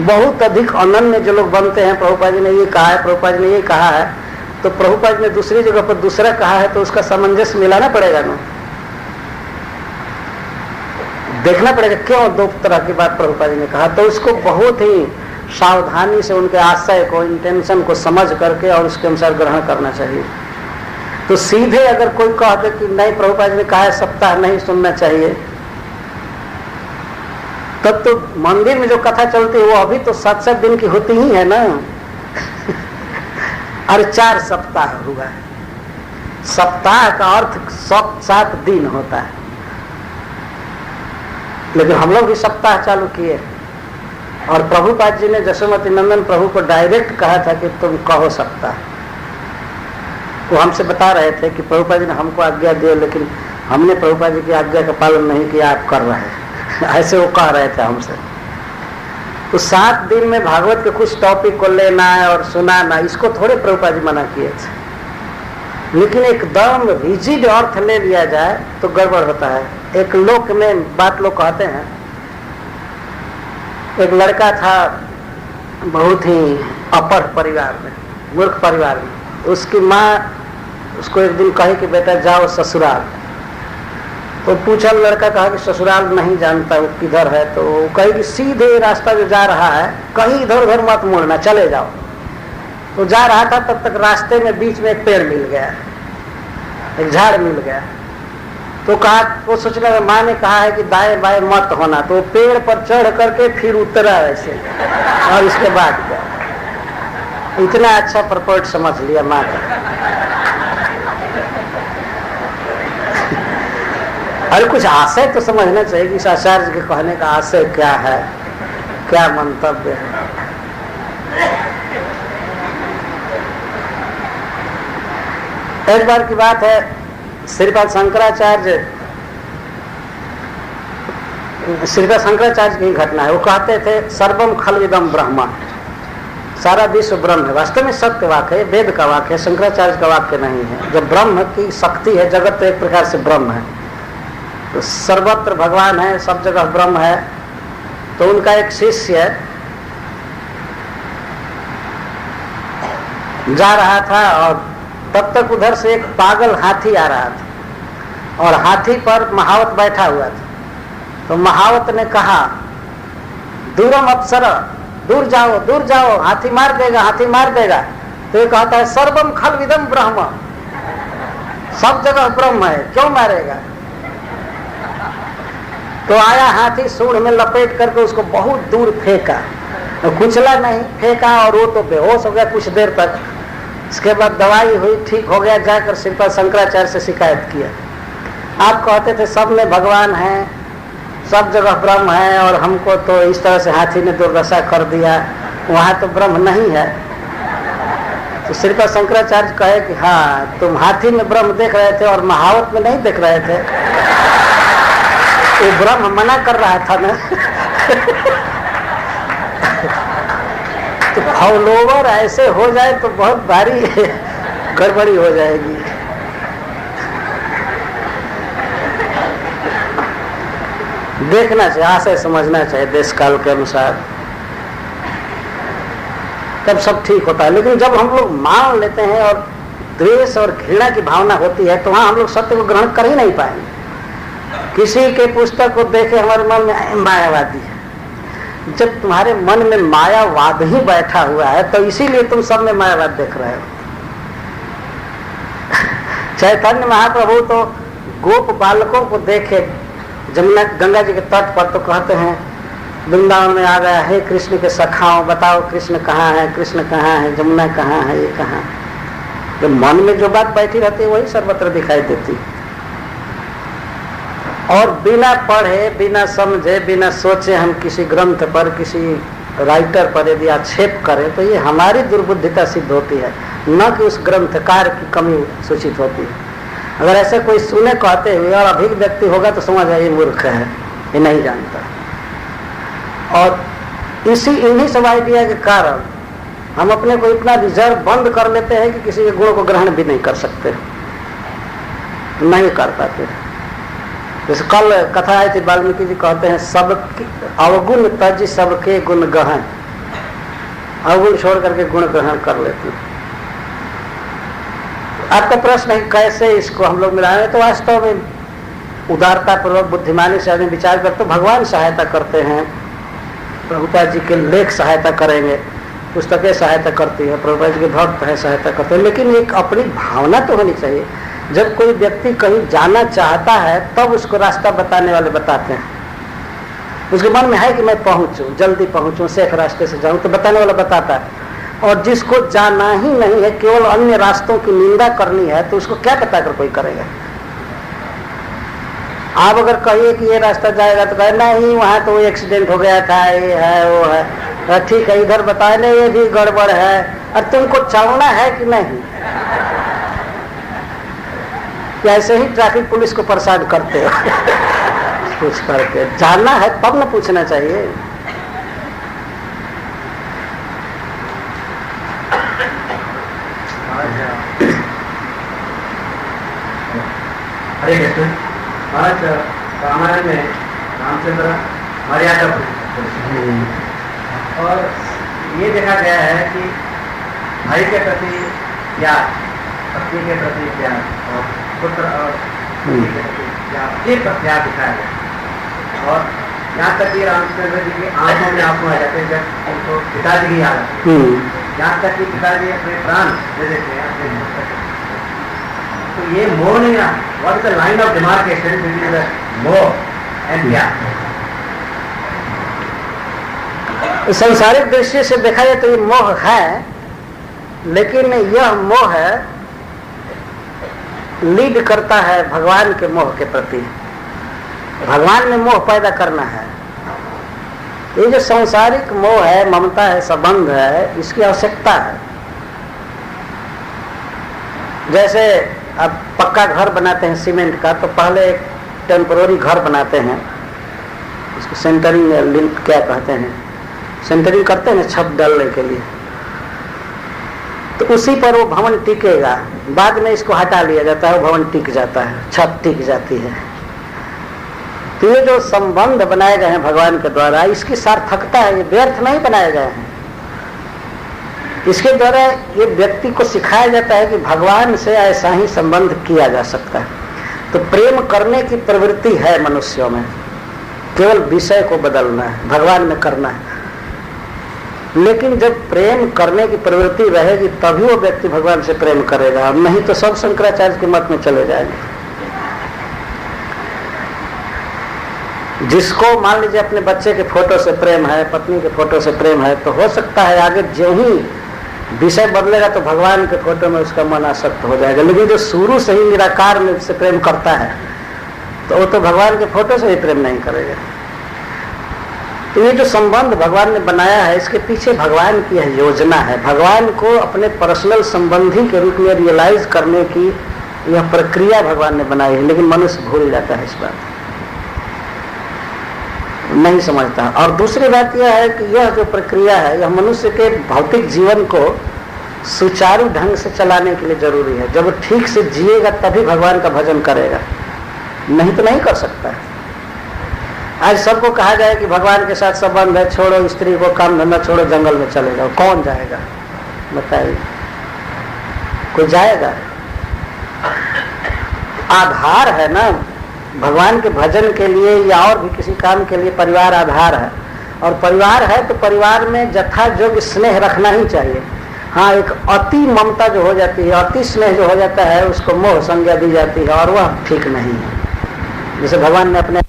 Speaker 1: बहुत अधिक अनन्य जो लोग बनते हैं, प्रभुपाद जी ने ये कहा है, प्रभुपाद जी ने ये कहा है, तो प्रभुपाद जी ने दूसरी जगह पर दूसरा कहा है, तो उसका सामंजस्य मिलाना पड़ेगा ना, देखना पड़ेगा क्यों दो तरह की बात प्रभुपाद जी ने कहा। तो उसको बहुत ही सावधानी से उनके आशय को, इंटेंशन को समझ करके और उसके अनुसार ग्रहण करना चाहिए। तो सीधे अगर कोई कह दे कि नहीं प्रभुपाद जी ने कहा है सप्ताह नहीं सुनना चाहिए, तब तो मंदिर में जो कथा चलती है वो अभी तो 7-7 दिन की होती ही है ना और 4 सप्ताह हुआ है। सप्ताह का अर्थ 7 दिन होता है, लेकिन हम लोग भी सप्ताह चालू किए और प्रभुपाद जी ने जसोमती नंदन प्रभु को डायरेक्ट कहा था कि तुम कहो सप्ताह। वो हमसे बता रहे थे कि प्रभुपाद जी ने हमको आज्ञा दी, लेकिन हमने प्रभुपाद जी की आज्ञा का पालन नहीं किया, आप कर रहे हैं ऐसे वो कह रहे थे हमसे। तो 7 दिन में भागवत के कुछ टॉपिक को लेना है और सुनाना, इसको थोड़े प्रभुपाद जी मना किए थे। लेकिन एकदम रिजिड अर्थ ले लिया जाए तो गड़बड़ होता है। एक लोक में बात लोग कहते हैं, एक लड़का था बहुत ही अपढ़ परिवार में, मूर्ख परिवार में। उसकी माँ उसको एक दिन कही कि बेटा जाओ ससुराल। तो पूछा, लड़का कहा कि ससुराल नहीं जानता वो किधर है। तो वो कही कि सीधे रास्ता जो जा रहा है, कहीं इधर उधर मत मुड़ना, चले जाओ। तो जा रहा था, तब तक रास्ते में बीच में एक पेड़ मिल गया, एक झाड़ मिल गया। तो कहा, वो सोच रहा माँ ने कहा है कि दाएं बाएं मत होना, तो पेड़ पर चढ़ करके फिर उतरा वैसे, और इसके बाद क्या, इतना अच्छा परपोर्ट समझ लिया माँ का। अरे कुछ आशय तो समझना चाहिए कि इस आचार्य के कहने का आशय क्या है, क्या मंतव्य है। एक बार की बात है, श्रीपाद शंकराचार्य की घटना है। वो कहते थे सर्वम खल्विदम ब्रह्म, सारा विश्व ब्रह्म है। वास्तव में सत्य वाक्य है, वेद का वाक्य है, शंकराचार्य का वाक्य नहीं है। जब ब्रह्म की शक्ति है, जगत तो एक प्रकार से ब्रह्म है, तो सर्वत्र भगवान है, सब जगह ब्रह्म है। तो उनका एक शिष्य जा रहा था और तब तक उधर से एक पागल हाथी आ रहा था और हाथी पर महावत बैठा हुआ था। तो महावत ने कहा, दूरम अप्सर, दूर जाओ दूर जाओ, हाथी मार देगा, हाथी मार देगा। तो ये कहता है सर्वम खल्विदम ब्रह्म, सब जगह ब्रह्म है, क्यों मारेगा। तो आया हाथी, सूंड में लपेट करके उसको बहुत दूर फेंका, तो कुचला नहीं, फेंका और वो तो बेहोश हो गया कुछ देर तक। इसके बाद दवाई हुई, ठीक हो गया। जाकर श्रीपाद शंकराचार्य से शिकायत किया, आप कहते थे सब में भगवान है, सब जगह ब्रह्म है, और हमको तो इस तरह से हाथी ने दुर्दशा कर दिया, वहाँ तो ब्रह्म नहीं है। तो श्रीपाद शंकराचार्य कहे कि हाँ, तुम हाथी में ब्रह्म देख रहे थे और महावत में नहीं देख रहे थे, वो ब्रह्म मना कर रहा था ना। तो फॉलोवर ऐसे हो जाए तो बहुत भारी गड़बड़ी हो जाएगी। देखना चाहिए, आशय समझना चाहिए देश काल के अनुसार, तब सब ठीक होता है। लेकिन जब हम लोग मान लेते हैं और द्वेष और घृणा की भावना होती है, तो वहां हम लोग सत्य को ग्रहण कर ही नहीं पाएंगे। किसी के पुस्तक को देखे हमारे मन में मायावादी है, जब तुम्हारे मन में मायावाद ही बैठा हुआ है तो इसीलिए तुम सब में मायावाद देख रहे हो। चैतन्य महाप्रभु तो गोप बालकों को देखे जमुना गंगा जी के तट पर, तो कहते हैं वृंदावन में आ गया, हे कृष्ण के सखाओं, बताओ कृष्ण कहाँ है, कृष्ण कहाँ है, जमुना कहाँ है, ये कहाँ। तो मन में जो बात बैठी रहती है वही सर्वत्र दिखाई देती। और बिना पढ़े, बिना समझे, बिना सोचे हम किसी ग्रंथ पर, किसी राइटर पर यदि आक्षेप करें तो ये हमारी दुर्बुद्धिता सिद्ध होती है, न कि उस ग्रंथकार की कमी सूचित होती है। अगर ऐसे कोई सुने कहते हुए और अभिज्ञ व्यक्ति होगा तो समझ है ये मूर्ख है, ये नहीं जानता। और इन्हीं सब आइडिया के कारण हम अपने को इतना रिजर्व बंद कर लेते हैं कि किसी के गुण को ग्रहण भी नहीं कर सकते, नहीं कर पाते। जैसे कल कथा आई थी, वाल्मीकि जी कहते हैं सबके अवगुण तज सबके गुण गहन, अवगुण छोड़ करके गुण ग्रहण कर लेते हैं। आपका प्रश्न है कैसे इसको हम लोग मिलाएं, तो वास्तव में उदारता पूर्वक बुद्धिमानी से आदमी विचार करते तो भगवान सहायता करते हैं, प्रभुपाद जी के लेख सहायता करेंगे, पुस्तकें सहायता करती है, प्रभुपाद जी के भक्त है सहायता करते हैं, लेकिन एक अपनी भावना तो होनी चाहिए। जब कोई व्यक्ति कहीं जाना चाहता है तब उसको रास्ता बताने वाले बताते हैं, उसके मन में है कि मैं पहुंचूं, जल्दी पहुंचूं, सेफ रास्ते से जाऊं, तो बताने वाला बताता है। और जिसको जाना ही नहीं है, केवल अन्य रास्तों की निंदा करनी है, तो उसको क्या बताकर कोई करेगा। आप अगर कहिए कि ये रास्ता जाएगा तो कहे नहीं वहां तो एक्सीडेंट हो गया था, ये है वो है, ठीक है इधर बताए नहीं ये भी गड़बड़ है, और तुमको चलना है कि नहीं। ऐसे ही ट्रैफिक पुलिस को परेशान करते हो पूछ करके, जानना है तब न पूछना चाहिए।
Speaker 2: हरे कृष्ण महाराज, रामायण में रामचंद्र मर्यादा और ये देखा गया है कि भाई के प्रति प्यार, पत्नी के प्रति प्यार और पुत्र और पत्नी के प्रति प्यार, ये प्यार दिखाया गया। और यहाँ तक कि रामचंद्र जी की आंखों में आंसू आ जाते हैं जब उनको पिताजी की याद आती है, यहाँ तक कि पिताजी अपने प्राण दे देते हैं अपने पुत्र को। तो ये मोह नहीं है, what is the line of demarcation between मोह एंड प्यार।
Speaker 1: संसारिक दृष्टि से देखा जाए तो ये मोह है, लेकिन यह मोह लीड करता है भगवान के मोह के प्रति। भगवान में मोह पैदा करना है। ये जो सांसारिक मोह है, ममता है, संबंध है, इसकी आवश्यकता है। जैसे अब पक्का घर बनाते हैं सीमेंट का, तो पहले एक टेम्पोररी घर बनाते हैं, उसको सेंटरिंग लिंक क्या कहते हैं, सेंटरिंग करते हैं छत डालने के लिए, तो उसी पर वो भवन टिकेगा। बाद में इसको हटा लिया जाता है, वो भवन टिक जाता है, छत टिक जाती है। तो ये जो संबंध बनाए गए हैं भगवान के द्वारा, इसकी सार्थकता है, ये व्यर्थ नहीं बनाए गए हैं। इसके द्वारा ये व्यक्ति को सिखाया जाता है कि भगवान से ऐसा ही संबंध किया जा सकता है। तो प्रेम करने की प्रवृत्ति है मनुष्यों में, केवल विषय को बदलना है, भगवान में करना है। लेकिन जब प्रेम करने की प्रवृत्ति रहेगी तभी वो व्यक्ति भगवान से प्रेम करेगा, नहीं तो सब शंकराचार्य के मत में चले जाएंगे। जिसको मान लीजिए अपने बच्चे के फोटो से प्रेम है, पत्नी के फोटो से प्रेम है, तो हो सकता है आगे जो ही विषय बदलेगा तो भगवान के फोटो में उसका मन आसक्त हो जाएगा। लेकिन जो शुरू से ही निराकार में से प्रेम करता है तो वो तो भगवान के फोटो से ही प्रेम नहीं करेगा। तो ये जो संबंध भगवान ने बनाया है, इसके पीछे भगवान की यह योजना है। भगवान को अपने पर्सनल संबंधी के रूप में रियलाइज करने की यह प्रक्रिया भगवान ने बनाई है, लेकिन मनुष्य भूल जाता है, इस बात नहीं समझता। और दूसरी बात यह है कि यह जो प्रक्रिया है यह मनुष्य के भौतिक जीवन को सुचारू ढंग से चलाने के लिए जरूरी है। जब ठीक से जिएगा तभी भगवान का भजन करेगा, नहीं तो नहीं कर सकता है। आज सबको कहा जाए कि भगवान के साथ संबंध है, छोड़ो स्त्री को, काम धंधा छोड़ो, जंगल में चले जाओ, कौन जाएगा बताइए? कोई जाएगा? आधार है ना भगवान के भजन के लिए या और भी किसी काम के लिए, परिवार आधार है। और परिवार है तो परिवार में जथा जोग स्नेह रखना ही चाहिए। हाँ, एक अति ममता जो हो जाती है, अति स्नेह जो हो जाता है, उसको मोह संज्ञा दी जाती है और वह ठीक नहीं है। जैसे भगवान ने अपने